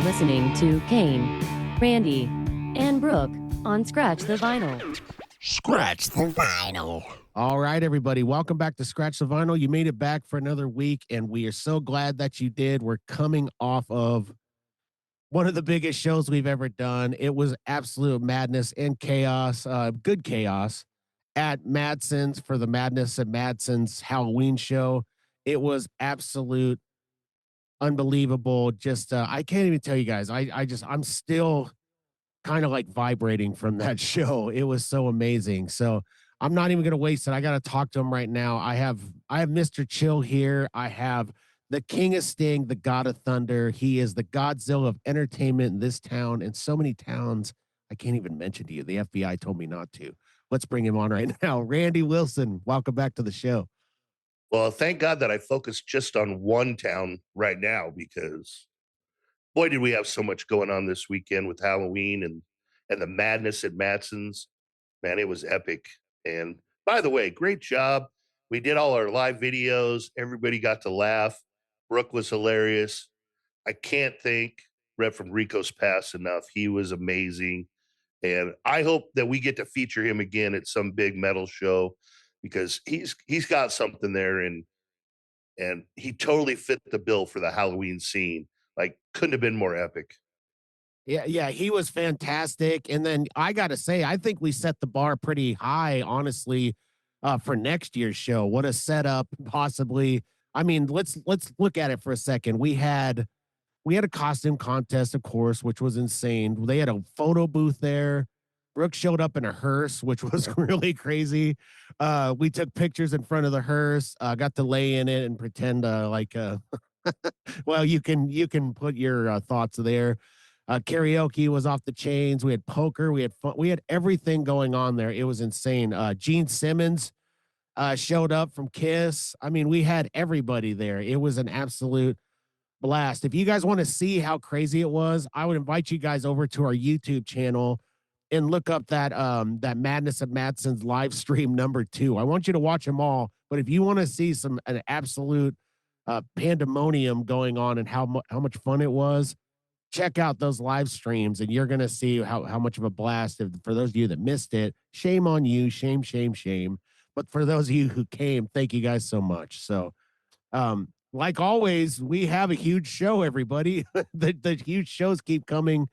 listening to Cain, Randy, and Brooke on Scratch the Vinyl. Scratch the Vinyl. All right, everybody. Welcome back to Scratch the Vinyl. You made it back for another week, and we are so glad that you did. We're coming off of one of the biggest shows we've ever done. It was absolute madness and chaos, good chaos, at Madsen's for the Madness at Madsen's Halloween show. It was absolute unbelievable. Just I can't even tell you guys. I'm still kind of like vibrating from that show. It was so amazing. So I'm not even going to waste it. I got to talk to him right now. I have Mr. Chill here. I have the King of Sting, the God of Thunder. He is the Godzilla of entertainment in this town and so many towns I can't even mention to you. The FBI told me not to. Let's bring him on right now. Randy Wilson, welcome back to the show. Well, thank God that I focused just on one town right now, because boy, did we have so much going on this weekend with Halloween and the madness at Madsen's. Man, it was epic. And by the way, great job. We did all our live videos. Everybody got to laugh. Brooke was hilarious. I can't thank Rep from Rico's Pass enough. He was amazing. And I hope that we get to feature him again at some big metal show, because he's got something there, and he totally fit the bill for the Halloween scene. Like, couldn't have been more epic. Yeah, he was fantastic. And then I got to say, I think we set the bar pretty high, honestly, for next year's show. What a setup, possibly. I mean, let's look at it for a second. We had a costume contest, of course, which was insane. They had a photo booth there. Brooke showed up in a hearse, which was really crazy. We took pictures in front of the hearse, got to lay in it and pretend well, you can put your thoughts there. Karaoke was off the chains. We had poker. We had fun. We had everything going on there. It was insane. Gene Simmons showed up from Kiss. I mean, we had everybody there. It was an absolute blast. If you guys want to see how crazy it was, I would invite you guys over to our YouTube channel and look up that Madness at Madsen's live stream #2. I want you to watch them all, but if you want to see an absolute pandemonium going on and how much fun it was, check out those live streams and you're going to see how much of a blast. For those of you that missed it, shame on you. Shame. But for those of you who came, thank you guys so much. So, like always, we have a huge show, everybody. The huge shows keep coming.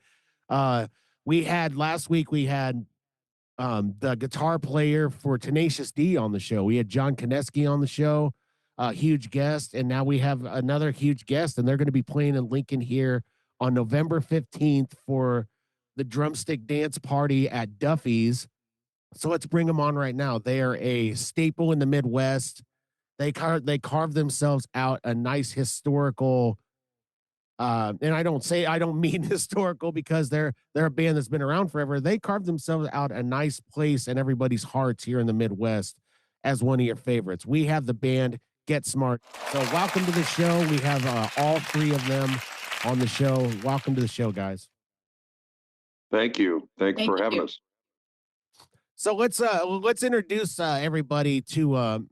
We had last week, we had the guitar player for Tenacious D on the show. We had John Koneski on the show, a huge guest. And now we have another huge guest, and they're going to be playing in Lincoln here on November 15th for the Drumstick Dance Party at Duffy's. So let's bring them on right now. They are a staple in the Midwest. They carved themselves out a nice historical, and I don't mean historical because they're a band that's been around forever. They carved themselves out a nice place in everybody's hearts here in the Midwest as one of your favorites. We have the band GetSmart. So welcome to the show. We have all three of them on the show. Welcome to the show, guys. Thank you. Thanks for having us. So let's introduce everybody to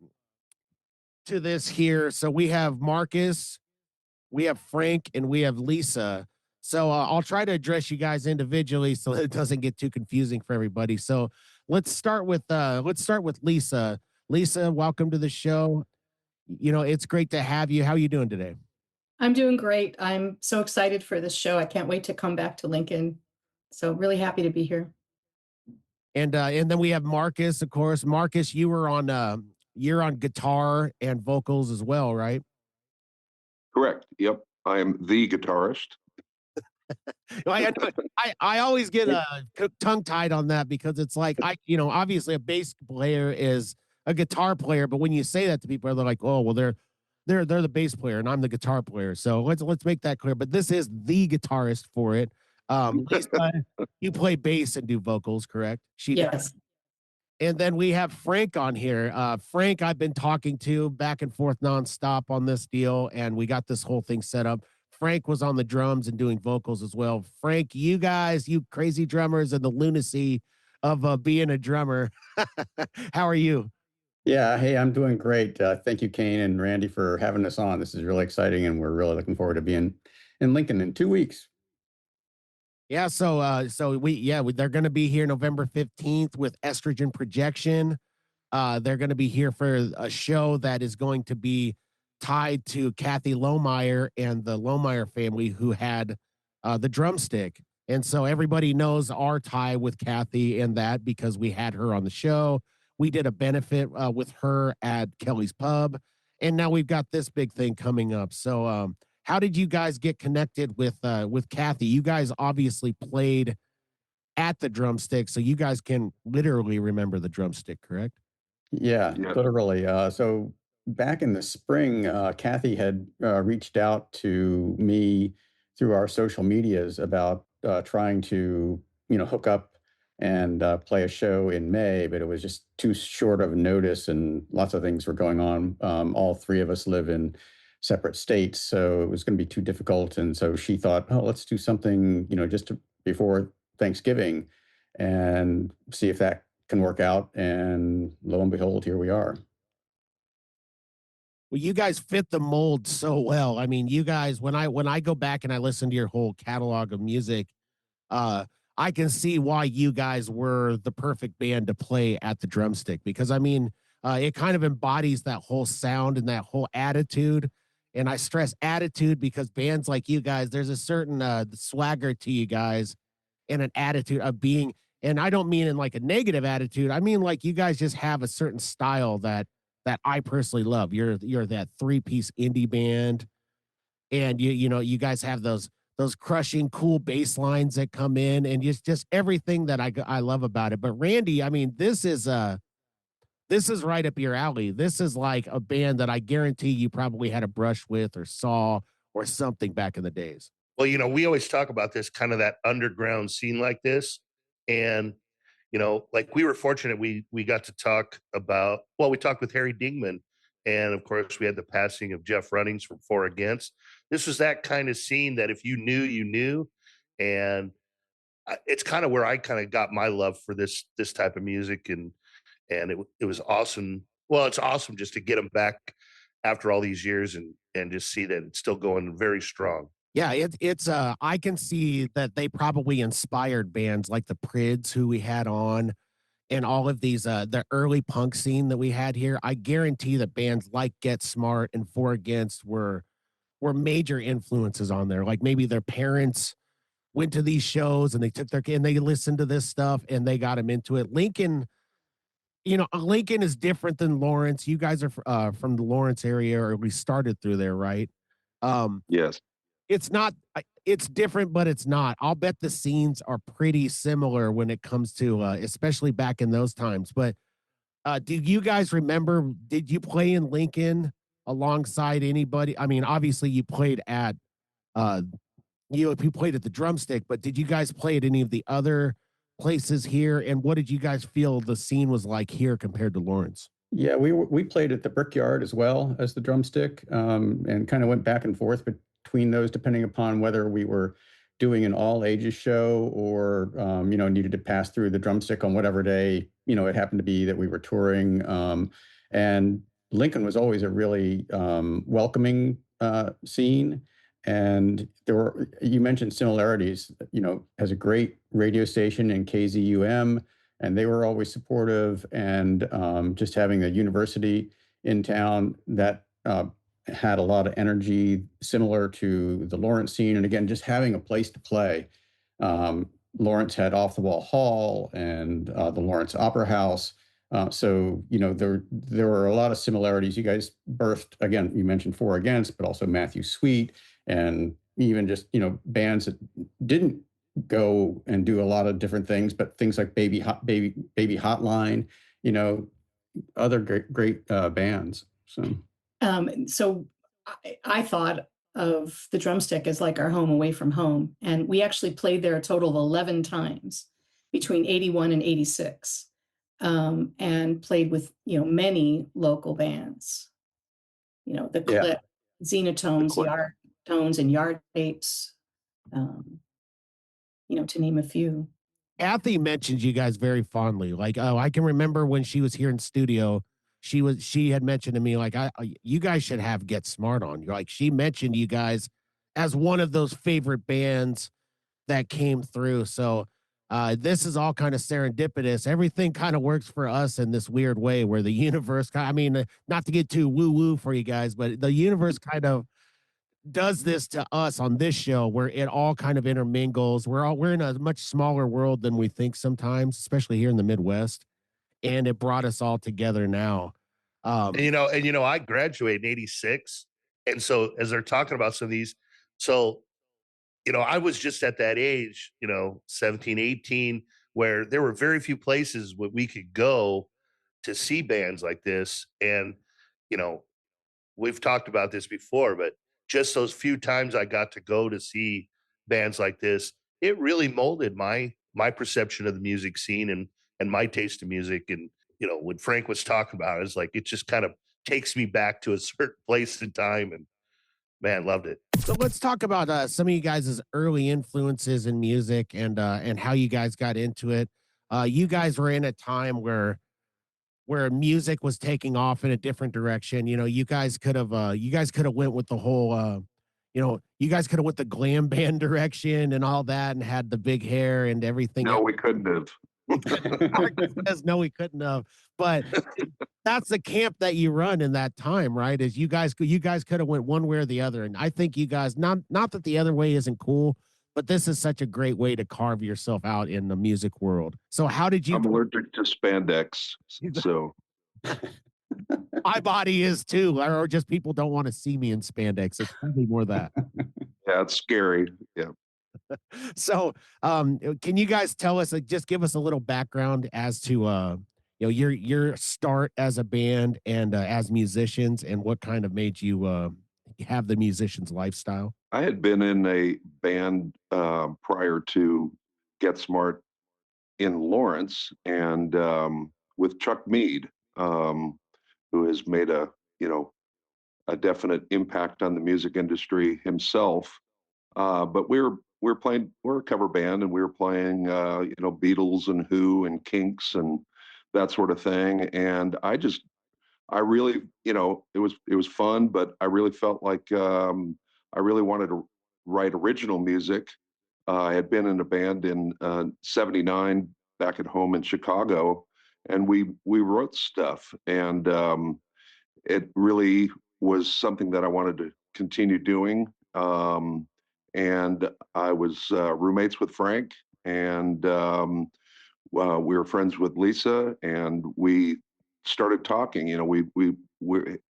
this here. So we have Marcus, we have Frank, and we have Lisa. So I'll try to address you guys individually so it doesn't get too confusing for everybody. So let's start with Lisa. Lisa, welcome to the show. You know, it's great to have you. How are you doing today? I'm doing great. I'm so excited for this show. I can't wait to come back to Lincoln. So really happy to be here. And then we have Marcus, of course. Marcus, you're on guitar and vocals as well, right? Correct. Yep. I am the guitarist. I always get tongue tied on that because it's like obviously a bass player is a guitar player, but when you say that to people, they're like, oh, well, they're the bass player and I'm the guitar player. So let's make that clear. But this is the guitarist for it. Lisa, you play bass and do vocals, correct? Yes. And then we have Frank on here. Frank, I've been talking to back and forth nonstop on this deal, and we got this whole thing set up. Frank was on the drums and doing vocals as well. Frank, you guys, you crazy drummers and the lunacy of being a drummer. How are you? Yeah, hey, I'm doing great. Thank you, Cain and Randy, for having us on. This is really exciting, and we're really looking forward to being in Lincoln in 2 weeks. Yeah, they're going to be here November 15th with Estrogen Projection. They're going to be here for a show that is going to be tied to Kathy Lohmeyer and the Lohmeyer family who had the Drumstick. And so everybody knows our tie with Kathy and that because we had her on the show. We did a benefit with her at Kelly's Pub, and now we've got this big thing coming up. So, how did you guys get connected with Kathy? You guys obviously played at the Drumstick, so you guys can literally remember the Drumstick, correct? Yeah, Yeah. literally. So back in the spring, Kathy had reached out to me through our social medias about trying to, hook up and play a show in May, but it was just too short of a notice and lots of things were going on. All three of us live in separate states, so it was going to be too difficult. And so she thought, oh, let's do something, before Thanksgiving and see if that can work out. And lo and behold, here we are. Well, you guys fit the mold so well. I mean, you guys, when I go back and I listen to your whole catalog of music, uh, I can see why you guys were the perfect band to play at the Drumstick because I mean, it kind of embodies that whole sound and that whole attitude. And I stress attitude because bands like you guys, there's a certain swagger to you guys and an attitude of being. And I don't mean in like a negative attitude. I mean like you guys just have a certain style that I personally love. You're that three-piece indie band, and you guys have those crushing cool bass lines that come in, and just everything that I love about it. But Randy, I mean, this is right up your alley. This is like a band that I guarantee you probably had a brush with or saw or something back in the days. Well, we always talk about this kind of that underground scene like this. And, like we were fortunate we got to talk about, well, we talked with Harry Dingman. And of course, we had the passing of Jeff Runnings from Four Against. This was that kind of scene that if you knew, you knew. And it's kind of where I kind of got my love for this type of music. And it was awesome. Well, it's awesome just to get them back after all these years and just see that it's still going very strong. Yeah, it's I can see that they probably inspired bands like the Prids who we had on and all of these the early punk scene that we had here. I guarantee that bands like Get Smart and Four Against were major influences on there. Like maybe their parents went to these shows and they took their and they listened to this stuff and they got them into it. Lincoln is different than Lawrence. You guys are from the Lawrence area, or at least started through there, right? Um, Yes. it's not. It's different, but it's not. I'll bet the scenes are pretty similar when it comes to, especially back in those times. But do you guys remember? Did you play in Lincoln alongside anybody? I mean, obviously you played at uh, you played at the Drumstick, but did you guys play at any of the other places here? And what did you guys feel the scene was like here compared to Lawrence? Yeah, we played at the Brickyard as well as the Drumstick, and kind of went back and forth between those, depending upon whether we were doing an all ages show or needed to pass through the Drumstick on whatever day it happened to be that we were touring. And Lincoln was always a really welcoming scene. And you mentioned similarities. Has a great radio station in KZUM, and they were always supportive. And just having the university in town that had a lot of energy, similar to the Lawrence scene. And again, just having a place to play. Lawrence had Off the Wall Hall and the Lawrence Opera House. So there were a lot of similarities. You guys birthed, again, you mentioned Four Against, but also Matthew Sweet, and even just bands that didn't go and do a lot of different things, but things like Baby Hotline, other great bands. So I thought of the Drumstick as like our home away from home. And we actually played there a total of 11 times between 81 and 86, and played with, many local bands, the Yeah. Clip, Xenotones, Clip. Yard Tones, and Yard Tapes, to name a few. Kathy mentions you guys very fondly. Like, oh, I can remember when she was here in studio, she had mentioned to me like, you guys should have Get Smart on. Like, she mentioned you guys as one of those favorite bands that came through. So this is all kind of serendipitous. Everything kind of works for us in this weird way where the universe, I mean, not to get too woo woo for you guys, but the universe kind of does this to us on this show where it all kind of intermingles. We're in a much smaller world than we think sometimes, especially here in the Midwest, and it brought us all together now. I graduated in '86, and so as they're talking about some of these, so I was just at that age, 17, 18, where there were very few places where we could go to see bands like this, and you know, we've talked about this before, but just those few times I got to go to see bands like this, it really molded my perception of the music scene and my taste of music. And when Frank was talking about it, it's like it just kind of takes me back to a certain place in time, and man, loved it. So let's talk about some of you guys' early influences in music and how you guys got into it. You guys were in a time where music was taking off in a different direction. You guys could have went with the whole you guys could have went the glam band direction and all that and had the big hair and everything. No, we couldn't have. Says, no, we couldn't have. But that's the camp that you run in that time, right? Is you guys could have went one way or the other. And I think you guys, not that the other way isn't cool, but this is such a great way to carve yourself out in the music world. So how did you? I'm allergic to spandex, so my body is too, or just people don't want to see me in spandex. It's probably more that. yeah, it's scary. Yeah. So can you guys tell us, just give us a little background as to your start as a band and as musicians, and what kind of made you have the musician's lifestyle? I had been in a band prior to GetSmart in Lawrence, and with Chuck Mead, who has made a definite impact on the music industry himself. But we're a cover band, and we were playing Beatles and Who and Kinks and that sort of thing. And I really, it was fun, but I really felt like I really wanted to write original music. I had been in a band in '79 back at home in Chicago, and we wrote stuff, and it really was something that I wanted to continue doing. And I was roommates with Frank, and we were friends with Lisa, and we started talking. We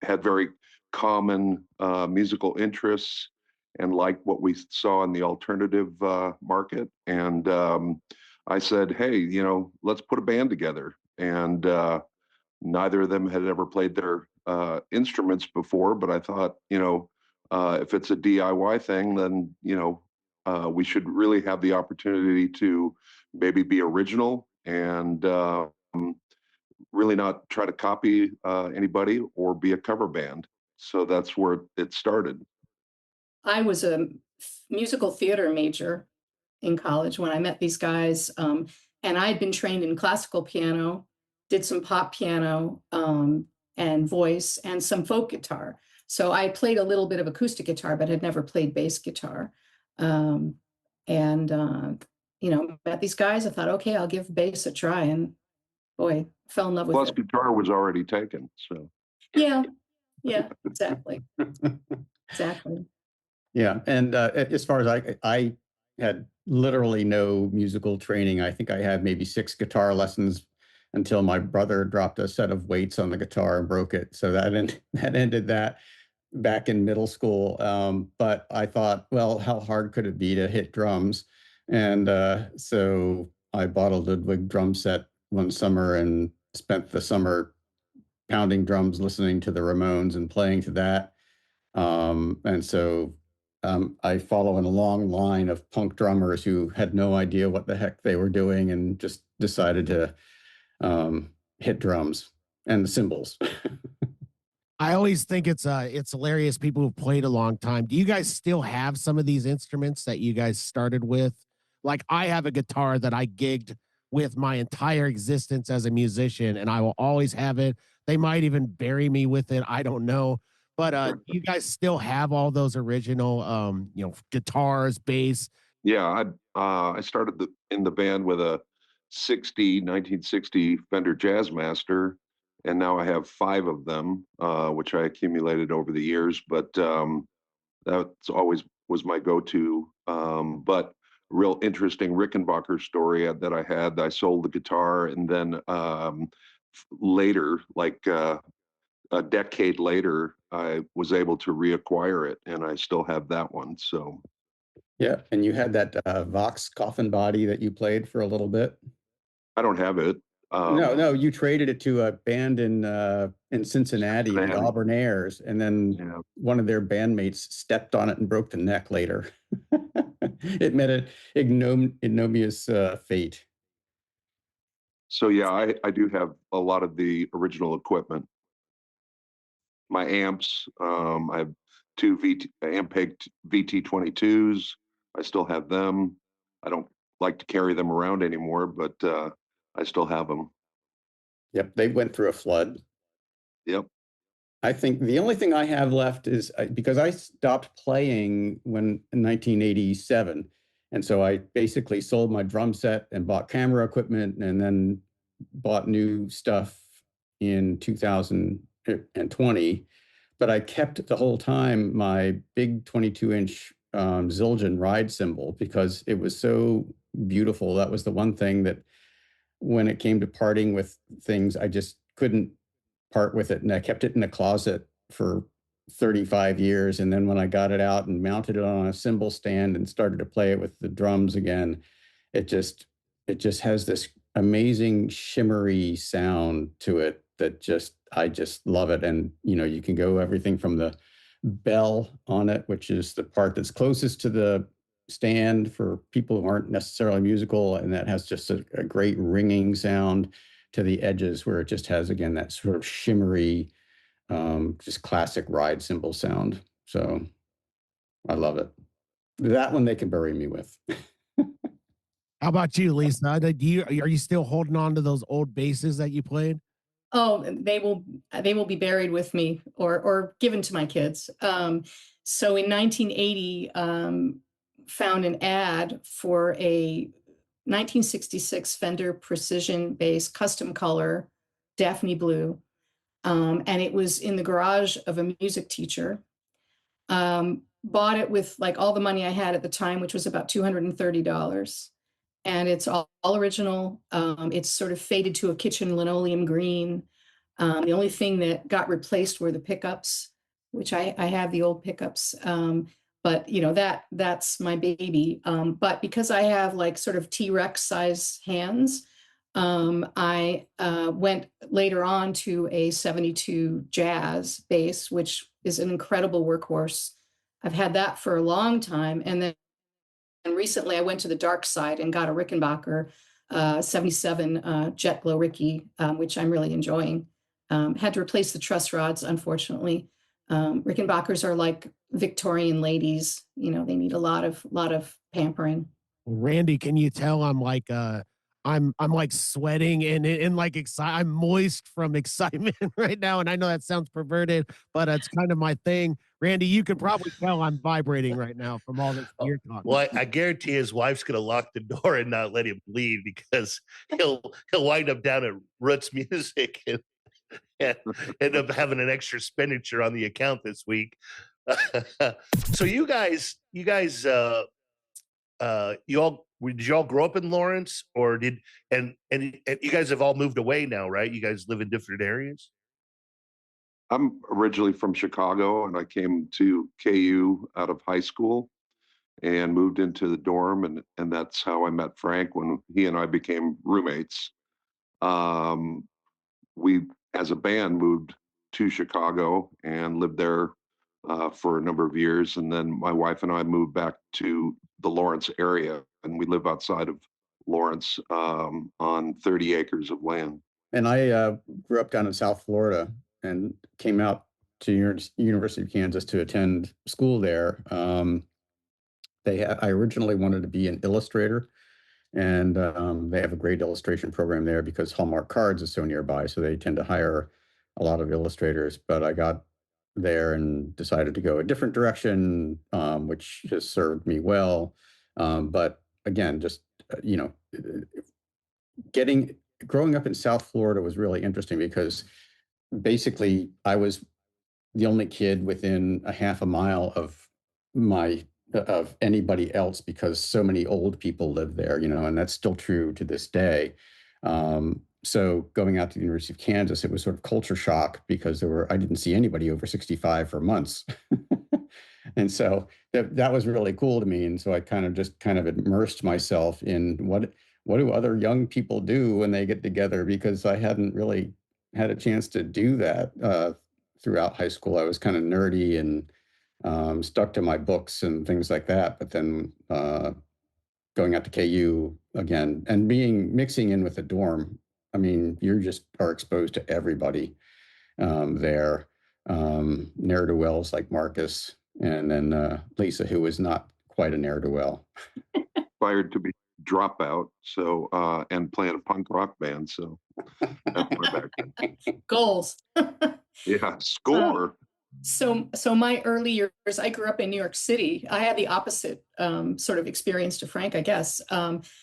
had very common musical interests and liked what we saw in the alternative market. And I said, hey, let's put a band together. And neither of them had ever played their instruments before, but I thought, if it's a DIY thing, then we should really have the opportunity to maybe be original and really not try to copy anybody or be a cover band. So that's where it started. I was a musical theater major in college when I met these guys, and I had been trained in classical piano, did some pop piano and voice, and some folk guitar. So I played a little bit of acoustic guitar, but had never played bass guitar. Met these guys. I thought, okay, I'll give bass a try, and boy, fell in love with Plus, it. guitar was already taken, so. Yeah, exactly. Exactly. Yeah, and as far as I had literally no musical training. I think I had maybe 6 guitar lessons until my brother dropped a set of weights on the guitar and broke it. So that ended that back in middle school. But I thought, well, how hard could it be to hit drums? And so I bought a Ludwig drum set one summer and spent the summer pounding drums, listening to the Ramones and playing to that. And so I follow in a long line of punk drummers who had no idea what the heck they were doing and just decided to hit drums and the cymbals. I always think it's hilarious. People who've played a long time. Do you guys still have some of these instruments that you guys started with? Like I have a guitar that I gigged with my entire existence as a musician, and I will always have it. They might even bury me with it. I don't know. But you guys still have all those original, guitars, bass, Yeah, I started in the band with a 1960 Fender Jazzmaster, and now I have 5 of them, which I accumulated over the years. But that's always was my go-to. But real interesting Rickenbacker story that I had. I sold the guitar, and then later, like a decade later, I was able to reacquire it, and I still have that one. So Yeah, and you had that Vox coffin body that you played for a little bit. I don't have it. No, you traded it to a band in Cincinnati, the Cincinnati. Auburnaires, and then Yeah. one of their bandmates stepped on it and broke the neck later. It met an ignominious fate. So yeah, I do have a lot of the original equipment. My amps, I have 2 Ampeg VT22s. I still have them. I don't like to carry them around anymore, but I still have them. Yep, they went through a flood. Yep. I think the only thing I have left is because I stopped playing in 1987. And so I basically sold my drum set and bought camera equipment and then bought new stuff in 2020. But I kept the whole time my big 22-inch Zildjian ride cymbal because it was so beautiful. That was the one thing that when it came to parting with things, I just couldn't part with it. And I kept it in a closet for 35 years. And then when I got it out and mounted it on a cymbal stand and started to play it with the drums again, it just has this amazing shimmery sound to it that I just love it. And you can go everything from the bell on it, which is the part that's closest to the stand for people who aren't necessarily musical, and that has just a great ringing sound, to the edges where it just has, again, that sort of shimmery, just classic ride cymbal sound. So I love it. That one they can bury me with. How about you, Lisa? Are you still holding on to those old basses that you played? Oh, they will be buried with me or given to my kids. So in 1980, found an ad for a 1966 Fender Precision Bass custom color, Daphne Blue. And it was in the garage of a music teacher. Bought it with like all the money I had at the time, which was about $230. And it's all original. It's sort of faded to a kitchen linoleum green. The only thing that got replaced were the pickups, which I have the old pickups. But that's my baby. But because I have like sort of T-Rex size hands, I went later on to a 72 Jazz bass, which is an incredible workhorse. I've had that for a long time. And recently I went to the dark side and got a Rickenbacker 77 Jet Glow Ricky, which I'm really enjoying. Had to replace the truss rods, unfortunately. Rickenbackers are like Victorian ladies. They need a lot of pampering. Randy, can you tell I'm like I'm like sweating and like I'm moist from excitement right now, and I know that sounds perverted, but it's kind of my thing. Randy, you can probably tell I'm vibrating right now from all this gear talk. Well, I guarantee his wife's going to lock the door and not let him leave because he'll wind up down at Roots Music and end up having an extra expenditure on the account this week. So you guys, did you all grow up in Lawrence, or and you guys have all moved away now, right? You guys live in different areas. I'm originally from Chicago, and I came to KU out of high school and moved into the dorm, and that's how I met Frank when he and I became roommates. We, as a band, moved to Chicago and lived there for a number of years, and then my wife and I moved back to the Lawrence area, and we live outside of Lawrence on 30 acres of land. And I grew up down in South Florida and came out to University of Kansas to attend school there. I originally wanted to be an illustrator, and they have a great illustration program there because Hallmark Cards is so nearby, so they tend to hire a lot of illustrators. But I got there and decided to go a different direction, which has served me well. But again, just, growing up in South Florida was really interesting because basically I was the only kid within a half a mile of anybody else because so many old people live there, and that's still true to this day. So going out to the University of Kansas, it was sort of culture shock because I didn't see anybody over 65 for months. And so that was really cool to me. And so I kind of immersed myself in what do other young people do when they get together, because I hadn't really had a chance to do that throughout high school. I was kind of nerdy and stuck to my books and things like that. But then going out to KU again and mixing in with the dorm, I mean, you just are exposed to everybody there. Ne'er-do-wells like Marcus, and then Lisa, who was not quite a ne'er-do-well. Inspired to be dropout, so and playing a punk rock band, so that's my background. Goals. Yeah, score. So my early years, I grew up in New York City. I had the opposite sort of experience to Frank, I guess.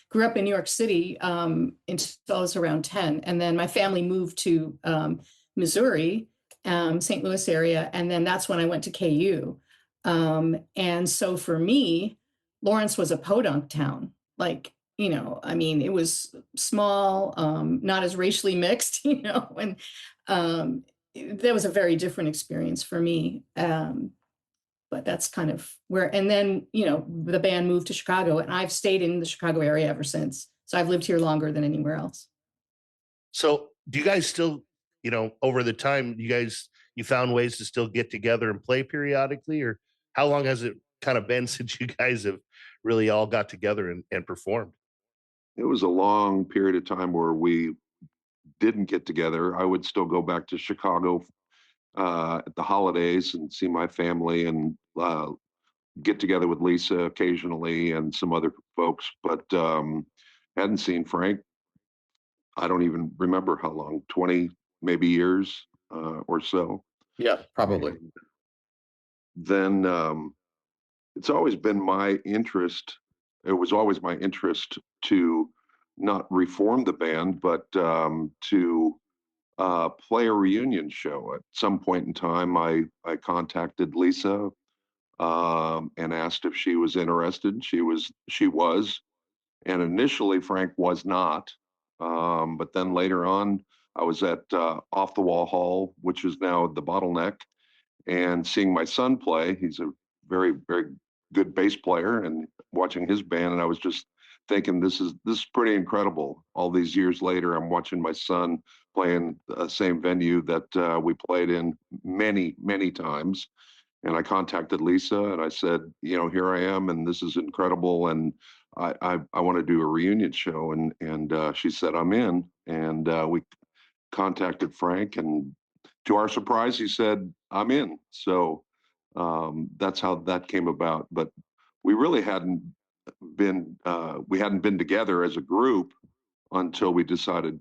Grew up in New York City until I was around 10. And then my family moved to Missouri, St. Louis area. And then that's when I went to KU. And so for me, Lawrence was a podunk town. Like, I mean, it was small, not as racially mixed, and that was a very different experience for me. But that's kind of where, and then, the band moved to Chicago, and I've stayed in the Chicago area ever since. So I've lived here longer than anywhere else. So do you guys still, over the time, you found ways to still get together and play periodically, or how long has it kind of been since you guys have really all got together and performed? It was a long period of time where we didn't get together. I would still go back to Chicago at the holidays and see my family and get together with Lisa occasionally and some other folks, but hadn't seen Frank. I don't even remember how long, 20 maybe years or so. Yeah, probably. And then it's always been my interest. It was always my interest to not reform the band, but to play a reunion show. At some point in time, I contacted Lisa and asked if she was interested. She was, and initially Frank was not. But then later on, I was at Off the Wall Hall, which is now the Bottleneck, and seeing my son play. He's a very, very good bass player, and watching his band, and I was just thinking, this is pretty incredible. All these years later, I'm watching my son playing the same venue that we played in many, many times. And I contacted Lisa and I said, here I am, and this is incredible, and I want to do a reunion show. And she said, I'm in. And we contacted Frank, and to our surprise, he said, I'm in. So that's how that came about. But we really hadn't been together as a group until we decided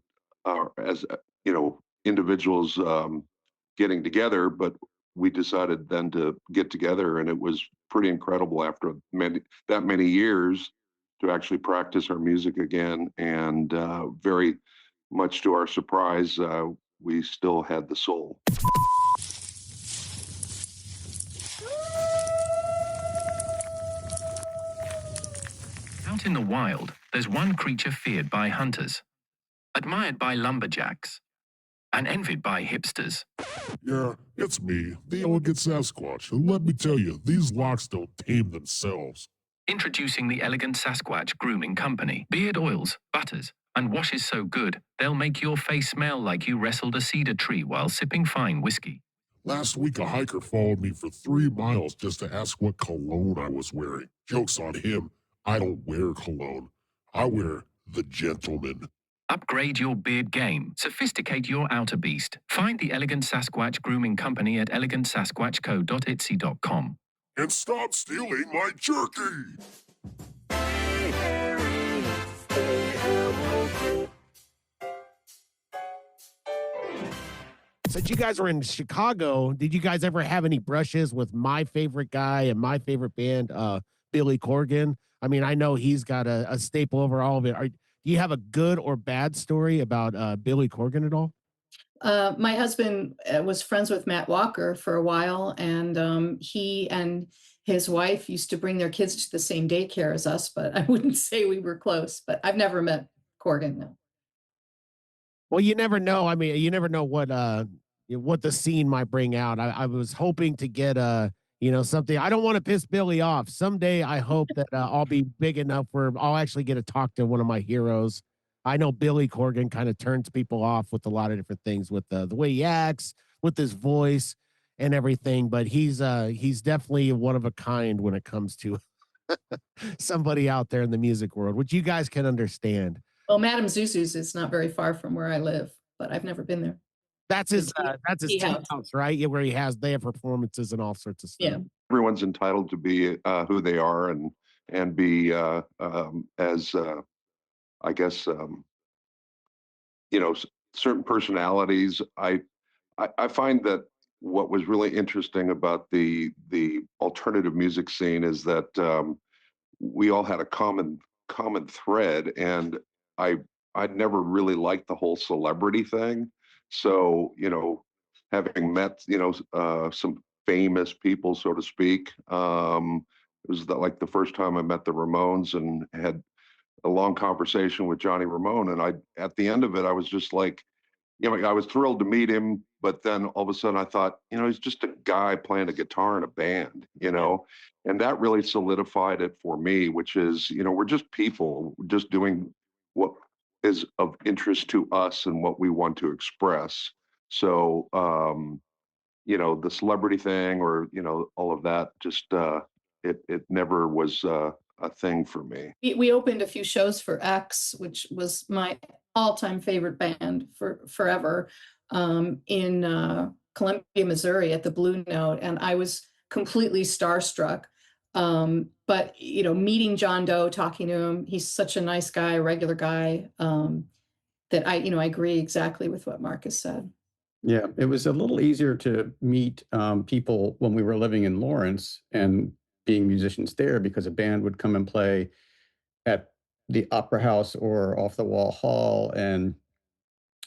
as individuals getting together, but we decided then to get together, and it was pretty incredible after that many years to actually practice our music again. And very much to our surprise, we still had the soul. Out in the wild, there's one creature feared by hunters, admired by lumberjacks, and envied by hipsters. Yeah, it's me, the elegant Sasquatch, and let me tell you, these locks don't tame themselves. Introducing the Elegant Sasquatch Grooming Company. Beard oils, butters, and washes so good, they'll make your face smell like you wrestled a cedar tree while sipping fine whiskey. Last week, a hiker followed me for 3 miles just to ask what cologne I was wearing. Joke's on him. I don't wear cologne. I wear the gentleman. Upgrade your beard game. Sophisticate your outer beast. Find the Elegant Sasquatch Grooming Company at elegantsasquatchco.etsy.com. And stop stealing my jerky! Since you guys were in Chicago, did you guys ever have any brushes with my favorite guy and my favorite band, Billy Corgan. I mean, I know he's got a staple over all of it. Do you have a good or bad story about Billy Corgan at all? My husband was friends with Matt Walker for a while, and he and his wife used to bring their kids to the same daycare as us, but I wouldn't say we were close. But I've never met Corgan, no. Well, you never know. I mean, you never know what the scene might bring out. I was hoping to get something. I don't want to piss Billy off. Someday, I hope that I'll be big enough where I'll actually get to talk to one of my heroes. I know Billy Corgan kind of turns people off with a lot of different things, with the way he acts, with his voice, and everything. But he's definitely one of a kind when it comes to somebody out there in the music world, which you guys can understand. Well, Madame Zuzu's is not very far from where I live, but I've never been there. That's his Tea tea house. house, right? Yeah, where they have performances and all sorts of stuff. Yeah. Everyone's entitled to be who they are and be as I guess certain personalities. I find that what was really interesting about the alternative music scene is that we all had a common thread, and I'd never really liked the whole celebrity thing. So having met some famous people, so to speak, it was like the first time I met the Ramones and had a long conversation with Johnny Ramone, and at the end of it, I was just like, I was thrilled to meet him, but then all of a sudden I thought, he's just a guy playing a guitar in a band, and that really solidified it for me, which is, we're just people just doing what is of interest to us and what we want to express. So, the celebrity thing or, all of that, just, it never was a thing for me. We opened a few shows for X, which was my all-time favorite band for forever, in Columbia, Missouri at the Blue Note, and I was completely starstruck. But meeting John Doe, talking to him, he's such a nice guy, a regular guy, that I agree exactly with what Marcus said. Yeah, it was a little easier to meet people when we were living in Lawrence and being musicians there, because a band would come and play at the Opera House or Off the Wall Hall, and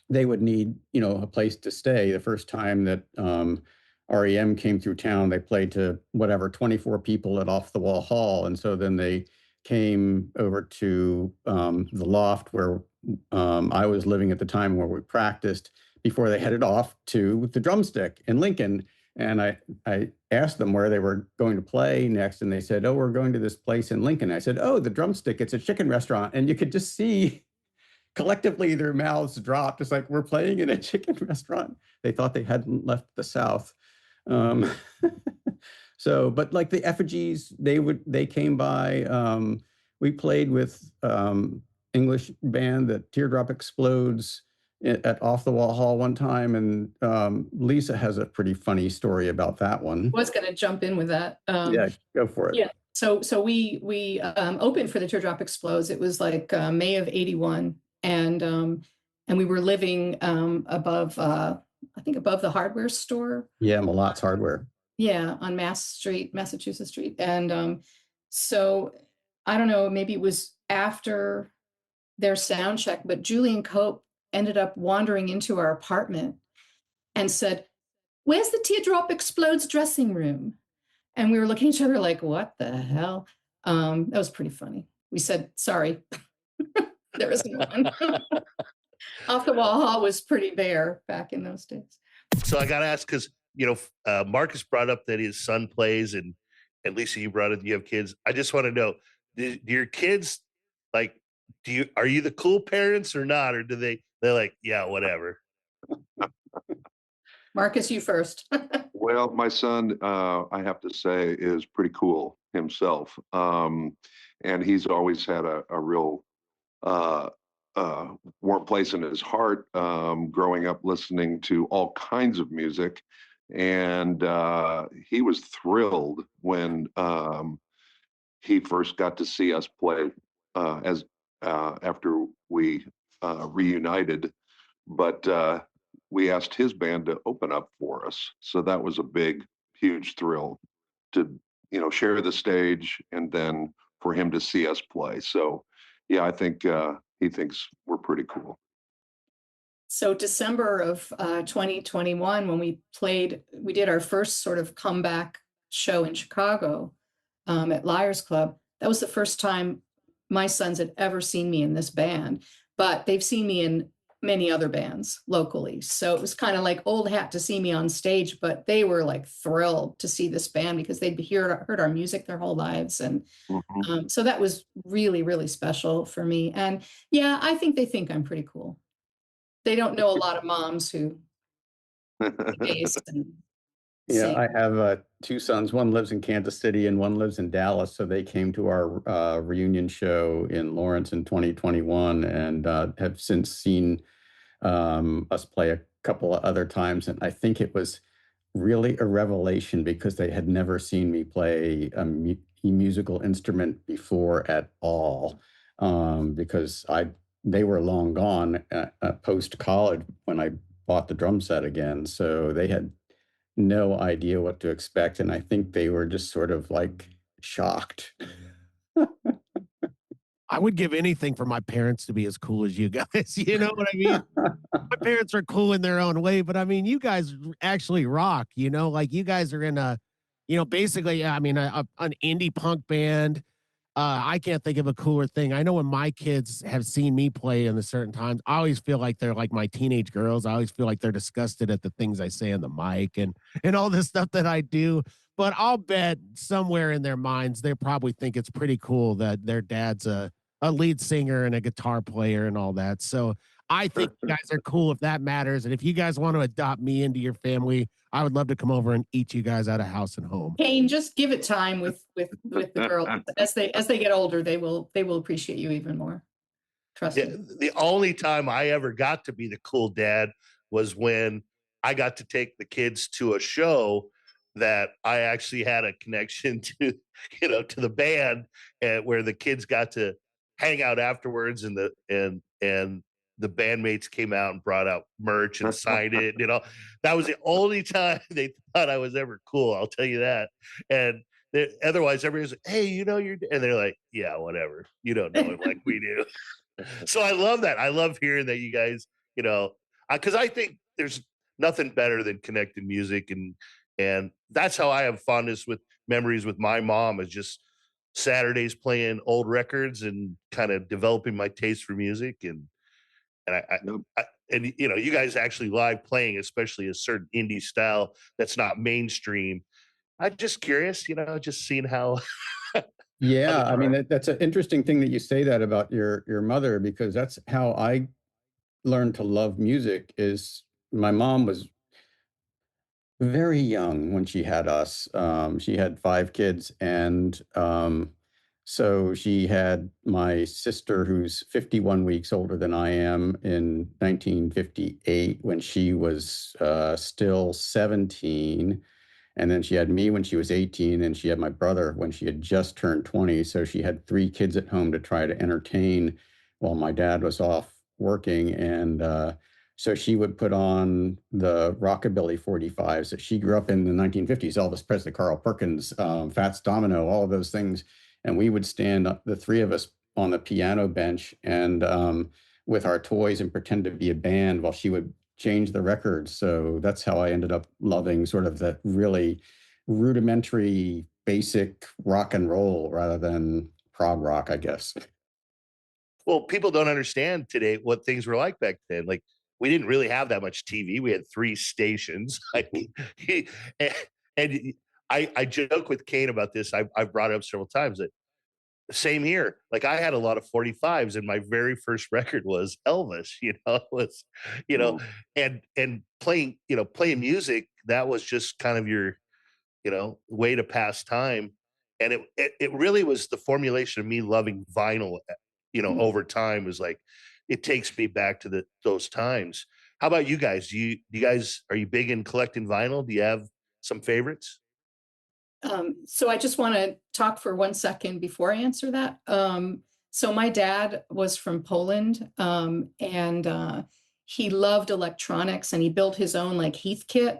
they would need, a place to stay. The first time that REM came through town, they played to 24 people at Off the Wall Hall, and so then they came over to the loft where I was living at the time, where we practiced, before they headed off to the Drumstick in Lincoln. And I asked them where they were going to play next, and they said, "Oh, we're going to this place in Lincoln." I said, "Oh, the Drumstick, it's a chicken restaurant." And you could just see collectively their mouths dropped. It's like, we're playing in a chicken restaurant. They thought they hadn't left the South. So, but like the Effigies, they came by. We played with English band, the Teardrop Explodes, at Off the Wall Hall one time, and Lisa has a pretty funny story about that one. I was going to jump in with that. Yeah, go for it. Yeah. So we opened for the Teardrop Explodes. It was like May of '81, and we were living above, I think above the hardware store. Yeah, Malot's Hardware. Yeah, on Massachusetts Street, and so I don't know, maybe it was after their sound check, but Julian Cope ended up wandering into our apartment and said, "Where's the Teardrop Explodes dressing room?" And we were looking at each other like, what the hell? That was pretty funny. We said, "Sorry, there isn't one." Off the Wall Hall was pretty bare back in those days. So I got to ask, because, Marcus brought up that his son plays, and Lisa, you brought up you have kids. I just want to know, do your kids, like, are you the cool parents or not? Or do they're like, yeah, whatever? Marcus, you first. Well, my son, I have to say, is pretty cool himself. And he's always had a real warm place in his heart, growing up listening to all kinds of music. And he was thrilled when he first got to see us play after we reunited. But we asked his band to open up for us. So that was a big, huge thrill to share the stage, and then for him to see us play. So, yeah, I think he thinks we're pretty cool. So December of 2021, when we did our first sort of comeback show in Chicago at Liars Club. That was the first time my sons had ever seen me in this band, but they've seen me in many other bands locally. So it was kind of like old hat to see me on stage, but they were like thrilled to see this band because they'd heard our music their whole lives. And Mhm. so that was really, really special for me. And yeah, I think they think I'm pretty cool. They don't know a lot of moms who bass and Yeah, sing. I have two sons. One lives in Kansas City and one lives in Dallas. So they came to our reunion show in Lawrence in 2021 and have since seen us play a couple of other times. And I think it was really a revelation because they had never seen me play a musical instrument before at all. Because they were long gone post college when I bought the drum set again. So they had no idea what to expect. And I think they were just sort of like shocked. I would give anything for my parents to be as cool as you guys. You know what I mean? My parents are cool in their own way, but I mean, you guys actually rock, like you guys are in basically, I mean, an indie punk band. I can't think of a cooler thing. I know when my kids have seen me play in a certain times, I always feel like they're like my teenage girls. I always feel like they're disgusted at the things I say on the mic and all this stuff that I do. But I'll bet somewhere in their minds they probably think it's pretty cool that their dad's a lead singer and a guitar player and all that. So I think you guys are cool if that matters. And if you guys want to adopt me into your family, I would love to come over and eat you guys out of house and home. Cain, just give it time with the girls. As they get older, they will appreciate you even more. Trust Yeah, me. the only time I ever got to be the cool dad was when I got to take the kids to a show that I actually had a connection to, to the band, and where the kids got to hang out afterwards, and the bandmates came out and brought out merch and signed it. That was the only time they thought I was ever cool. I'll tell you that. And otherwise, everybody's like, "Hey, and they're like, yeah, whatever. You don't know it like we do." So I love that. I love hearing that you guys, because I think there's nothing better than connecting music, and that's how I have fondness with memories with my mom, is just Saturdays playing old records and kind of developing my taste for music, and Yep. and you guys actually live playing, especially a certain indie style that's not mainstream. I'm just curious, just seeing how. Yeah, I mean, that's an interesting thing that you say that about your mother, because that's how I learned to love music. Is my mom was very young when she had us. She had 5 kids, and so she had my sister, who's 51 weeks older than I am, in 1958 when she was still 17. And then she had me when she was 18, and she had my brother when she had just turned 20. So she had 3 kids at home to try to entertain while my dad was off working. And so she would put on the rockabilly 45s that she grew up in the 1950s, Elvis Presley, Carl Perkins, Fats Domino, all of those things. And we would stand up, the 3 of us, on the piano bench and with our toys, and pretend to be a band while she would change the records. So that's how I ended up loving sort of that really rudimentary, basic rock and roll rather than prog rock, I guess. Well, people don't understand today what things were like back then. Like, we didn't really have that much TV. We had 3 stations. And, and I joke with Cain about this. I've brought it up several times that same here. Like, I had a lot of 45s, and my very first record was Elvis. It was, you know, Mm. and playing music, that was just kind of your way to pass time. And it really was the formulation of me loving vinyl, over time, was like, it takes me back to those times. How about you guys? Are you big in collecting vinyl? Do you have some favorites? So I just want to talk for 1 second before I answer that. So my dad was from Poland, and he loved electronics, and he built his own like Heathkit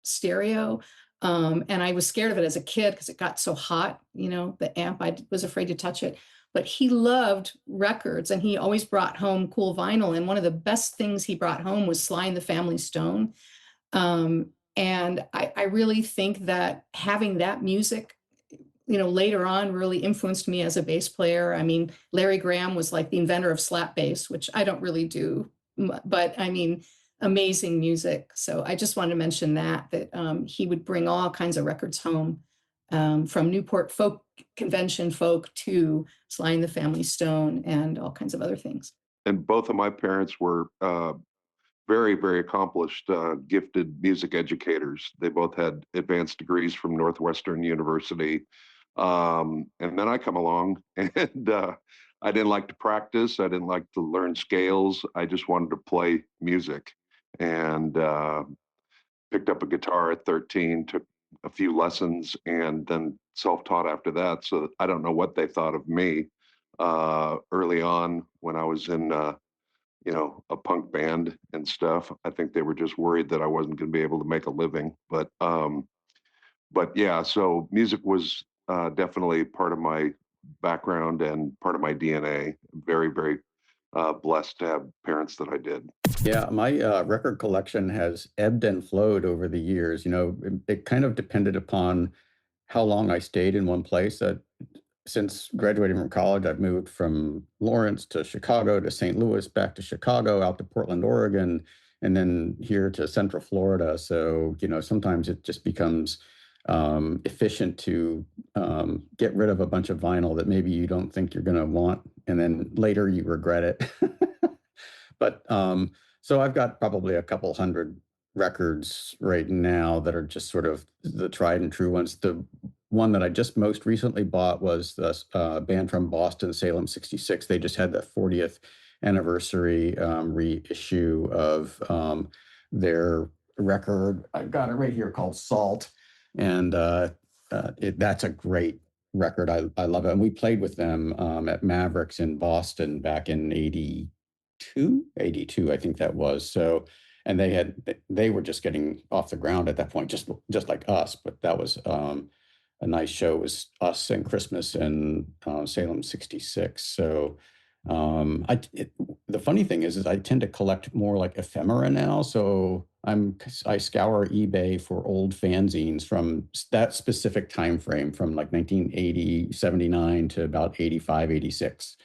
stereo. And I was scared of it as a kid because it got so hot, the amp, I was afraid to touch it. But he loved records and he always brought home cool vinyl. And one of the best things he brought home was Sly and the Family Stone. And I really think that having that music, later on really influenced me as a bass player. I mean, Larry Graham was like the inventor of slap bass, which I don't really do, but I mean, amazing music. So I just wanted to mention that he would bring all kinds of records home, from Newport Folk Convention folk to Sly and the Family Stone and all kinds of other things. And both of my parents were very, very accomplished, gifted music educators. They both had advanced degrees from Northwestern University. And then I come along and I didn't like to practice. I didn't like to learn scales. I just wanted to play music and picked up a guitar at 13, took a few lessons and then self-taught after that. So I don't know what they thought of me early on when I was in a punk band and stuff. I think they were just worried that I wasn't going to be able to make a living. But yeah, so music was definitely part of my background and part of my DNA. Very, very blessed to have parents that I did. Yeah, my record collection has ebbed and flowed over the years. It kind of depended upon how long I stayed in one place. Since graduating from college, I've moved from Lawrence to Chicago to St. Louis, back to Chicago, out to Portland, Oregon, and then here to Central Florida. So, sometimes it just becomes efficient to get rid of a bunch of vinyl that maybe you don't think you're going to want, and then later you regret it. But so I've got probably a couple hundred records right now that are just sort of the tried and true ones. The one that I just most recently bought was the band from Boston, Salem 66. They just had the 40th anniversary reissue of their record. I've got it right here called Salt. And that's a great record. I love it. And we played with them at Mavericks in Boston back in 82, I think that was. So, and they were just getting off the ground at that point, just like us. But that was a nice show. It was us and Christmas and Salem 66. So the funny thing is I tend to collect more like ephemera now. So I scour eBay for old fanzines from that specific time frame, from like 1980, 79 to about 85, 86.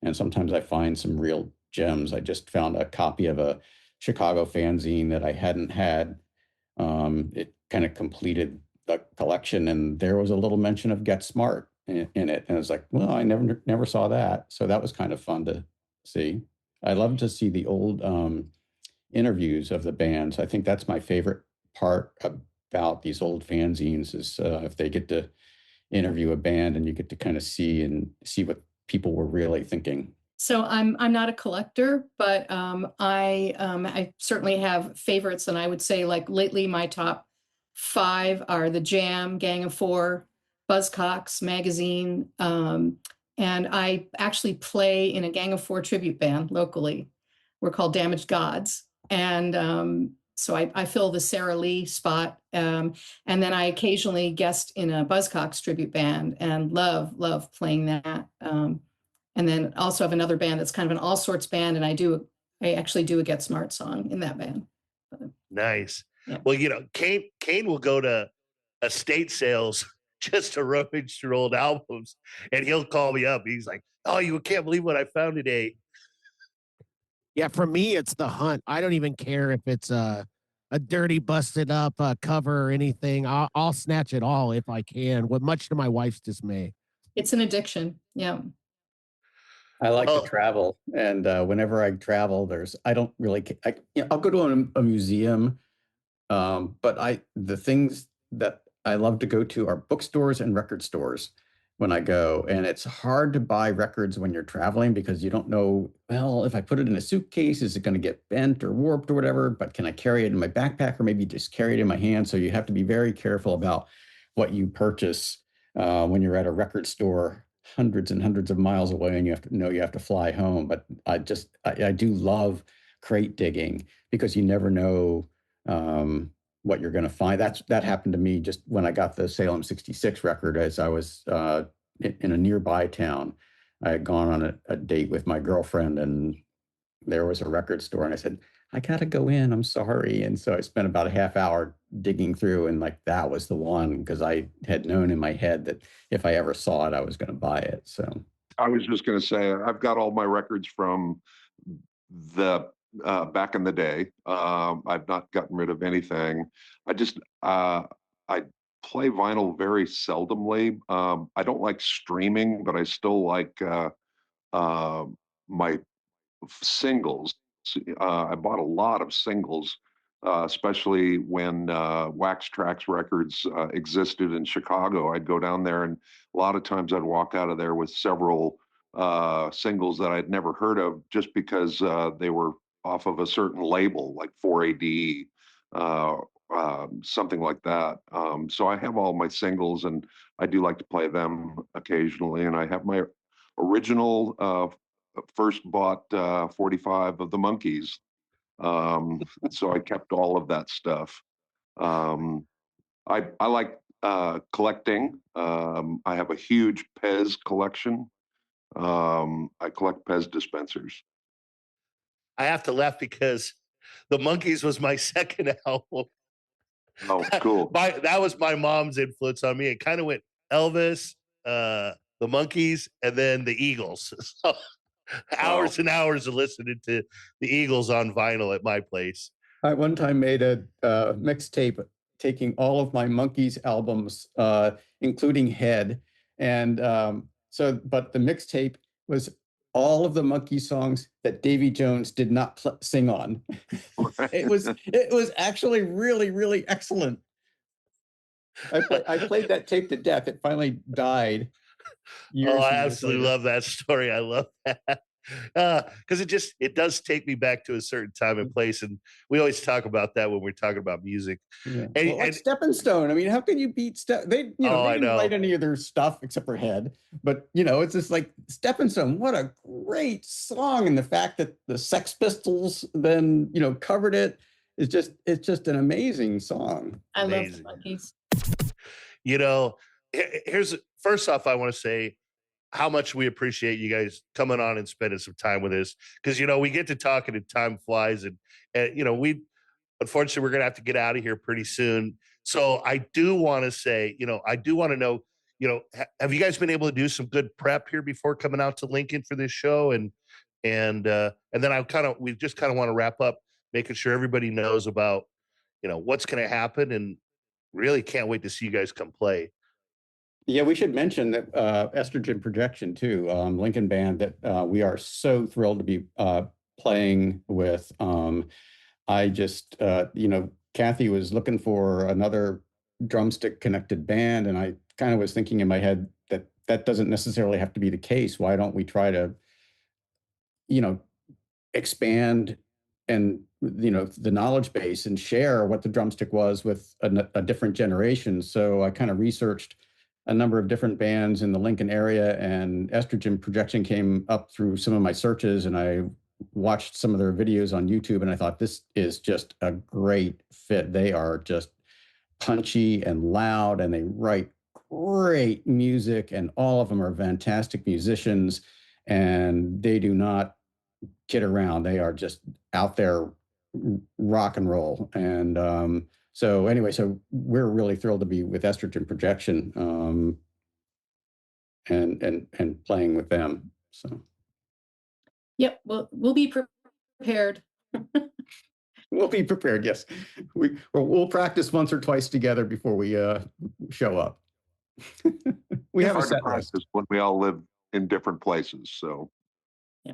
And sometimes I find some real gems. I just found a copy of a Chicago fanzine that I hadn't had. It kind of completed the collection, and there was a little mention of GetSmart in it. And I was like, well, I never saw that. So that was kind of fun to see. I love to see the old interviews of the bands. I think that's my favorite part about these old fanzines is if they get to interview a band and you get to kind of see what people were really thinking. So I'm not a collector, but I certainly have favorites, and I would say like lately my top 5 are the Jam, Gang of Four, Buzzcocks Magazine, and I actually play in a Gang of Four tribute band locally. We're called Damaged Gods, and so I fill the Sarah Lee spot, and then I occasionally guest in a Buzzcocks tribute band and love playing that. And then also have another band that's kind of an all sorts band, and I actually do a Get Smart song in that band. Nice. Yeah. Well, Cain will go to estate sales just to rummage through old albums, and he'll call me up. He's like, "Oh, you can't believe what I found today." Yeah, for me, it's the hunt. I don't even care if it's a dirty, busted up cover or anything. I'll snatch it all if I can, with much to my wife's dismay. It's an addiction. Yeah. I like to travel, and whenever I travel, I don't really. I'll go to a museum, but the things that I love to go to are bookstores and record stores when I go, and it's hard to buy records when you're traveling because you don't know. Well, if I put it in a suitcase, is it going to get bent or warped or whatever? But can I carry it in my backpack or maybe just carry it in my hand? So you have to be very careful about what you purchase when you're at a record store hundreds and hundreds of miles away, and you have to fly home. But I do love crate digging because you never know what you're going to find. That happened to me just when I got the Salem 66 record, as I was in a nearby town. I had gone on a date with my girlfriend, and there was a record store, and I said, I got to go in, I'm sorry. And so I spent about a half hour digging through, and like, that was the one, because I had known in my head that if I ever saw it, I was going to buy it. So I was just going to say, I've got all my records from the back in the day. I've not gotten rid of anything. I play vinyl very seldomly. I don't like streaming, but I still like my singles. I bought a lot of singles, especially when Wax Trax Records existed in Chicago. I'd go down there, and a lot of times I'd walk out of there with several singles that I'd never heard of, just because they were off of a certain label, like 4AD, something like that. So I have all my singles, and I do like to play them occasionally. And I have my original first bought 45 of the Monkees. So I kept all of that stuff. I like collecting. I have a huge Pez collection. I collect Pez dispensers. I have to laugh because the Monkees was my second album. Oh, cool. That was my mom's influence on me. It kind of went Elvis, the Monkees, and then the Eagles. So hours and hours of listening to the Eagles on vinyl at my place. I one time made a mixtape taking all of my Monkees albums, including Head. And but the mixtape was all of the Monkees songs that Davy Jones did not sing on. It was actually really, really excellent. I played that tape to death. It finally died. I absolutely love that story. I love that. Because it does take me back to a certain time and place, and we always talk about that when we're talking about music. Yeah. And Stepping Stone. I mean, how can you beat they didn't write any of their stuff except for Head, but it's just like Stepping Stone. What a great song, and the fact that the Sex Pistols then covered it is it's just an amazing song. I love the Monkees. Here's first off, I want to say how much we appreciate you guys coming on and spending some time with us, because we get to talking and time flies, and we unfortunately we're gonna have to get out of here pretty soon. So I do want to say, I do want to know, have you guys been able to do some good prep here before coming out to Lincoln for this show? And then we just kind of want to wrap up, making sure everybody knows about what's going to happen, and really can't wait to see you guys come play. Yeah, we should mention that Estrogen Projection too, Lincoln band that we are so thrilled to be playing with. I just, Kathy was looking for another drumstick connected band, and I kind of was thinking in my head that doesn't necessarily have to be the case. Why don't we try to, expand and the knowledge base and share what the drumstick was with a different generation. So I kind of researched a number of different bands in the Lincoln area, and Estrogen Projection came up through some of my searches, and I watched some of their videos on YouTube, and I thought, this is just a great fit. They are just punchy and loud, and they write great music, and all of them are fantastic musicians, and they do not kid around. They are just out there rock and roll. And so we're really thrilled to be with Estrogen Projection and playing with them. So yep, we'll be prepared. We'll be prepared. Yes, we'll practice once or twice together before we show up. We have a set list when we all live in different places. So yeah,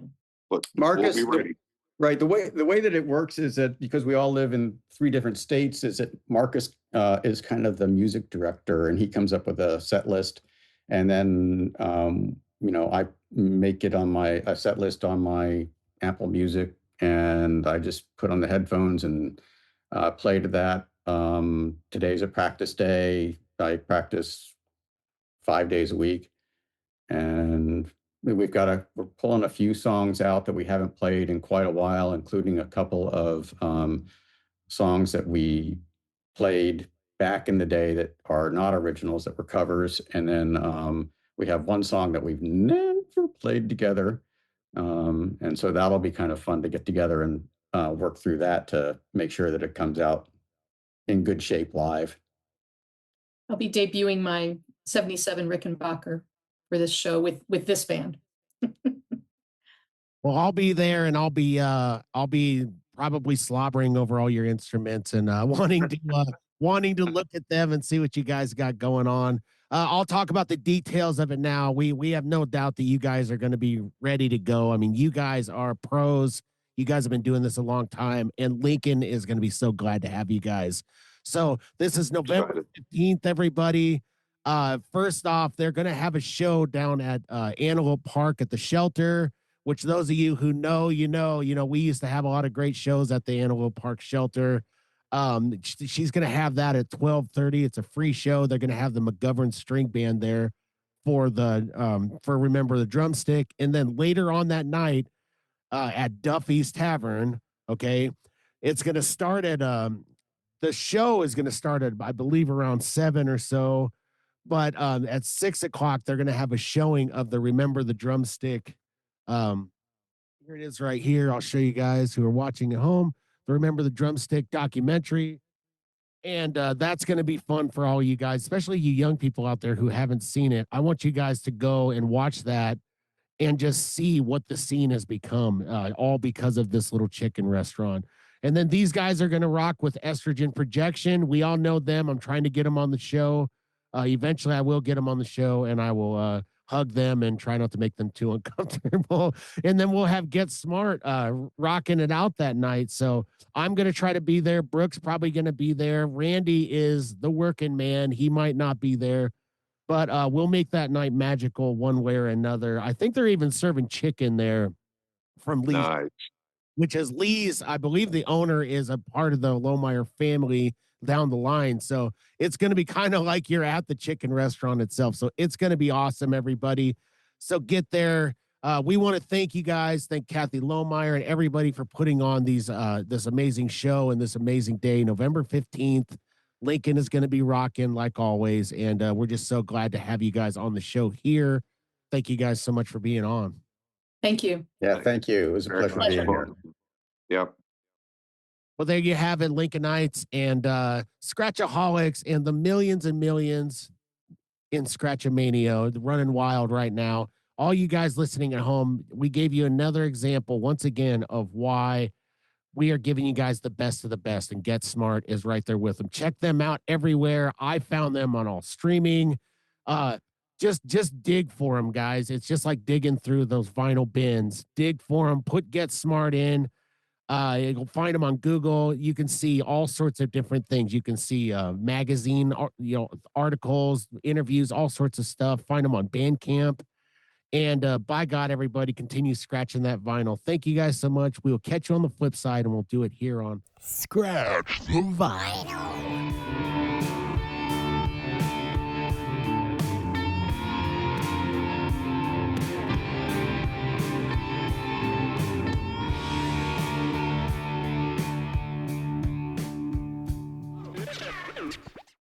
but Marcus, we'll be ready. Right. The way that it works is that because we all live in 3 different states, is that Marcus is kind of the music director, and he comes up with a set list, and then I make it on a set list on my Apple Music, and I just put on the headphones and play to that. Today's a practice day. I practice 5 days a week, and we're pulling a few songs out that we haven't played in quite a while, including a couple of songs that we played back in the day that are not originals, that were covers. And then we have one song that we've never played together. And so that'll be kind of fun to get together and work through that to make sure that it comes out in good shape live. I'll be debuting my 77 Rickenbacker for this show with this band. Well, I'll be there, and I'll be probably slobbering over all your instruments and wanting to look at them and see what you guys got going on. I'll talk about the details of it now. We have no doubt that you guys are going to be ready to go. I mean, you guys are pros. You guys have been doing this a long time, and Lincoln is going to be so glad to have you guys. So this is November 15th, everybody. First off, they're going to have a show down at Antelope Park at the shelter, which those of you who know, we used to have a lot of great shows at the Antelope Park shelter. She's going to have that at 12:30. It's a free show. They're going to have the McGovern String Band there for Remember the Drumstick. And then later on that night at Duffy's Tavern, okay, it's going to start at the show is going to start at, I believe, around 7 or so. But at 6 o'clock, they're going to have a showing of the Remember the Drumstick. Here it is right here. I'll show you guys who are watching at home the Remember the Drumstick documentary. And that's going to be fun for all you guys, especially you young people out there who haven't seen it. I want you guys to go and watch that and just see what the scene has become, all because of this little chicken restaurant. And then these guys are going to rock with Estrogen Projection. We all know them. I'm trying to get them on the show. Eventually, I will get them on the show, and I will hug them and try not to make them too uncomfortable. And then we'll have GetSmart rocking it out that night. So I'm going to try to be there. Brooke's probably going to be there. Randy is the working man. He might not be there, but we'll make that night magical one way or another. I think they're even serving chicken there from Lee's, Nice. which is Lee's. I believe the owner is a part of the Lohmeyer family down the line. So it's going to be kind of like you're at the chicken restaurant itself. So it's going to be awesome, everybody. So get there. We want to thank you guys. Thank Kathy Lohmeyer and everybody for putting on this amazing show and this amazing day, November 15th. Lincoln is going to be rocking like always. And we're just so glad to have you guys on the show here. Thank you guys so much for being on. Thank you. Yeah, thank you. It was a pleasure being here. Yep. Well, there you have it, Lincolnites and Scratchaholics and the millions and millions in Scratchamania running wild right now. All you guys listening at home, we gave you another example once again of why we are giving you guys the best of the best, and GetSmart is right there with them. Check them out everywhere. I found them on all streaming. Just dig for them, guys. It's just like digging through those vinyl bins. Dig for them. Put GetSmart in. You'll find them on Google. You can see all sorts of different things. You can see magazine, articles, interviews, all sorts of stuff. Find them on Bandcamp. And by God, everybody, continue scratching that vinyl. Thank you guys so much. We will catch you on the flip side, and we'll do it here on Scratch the Vinyl.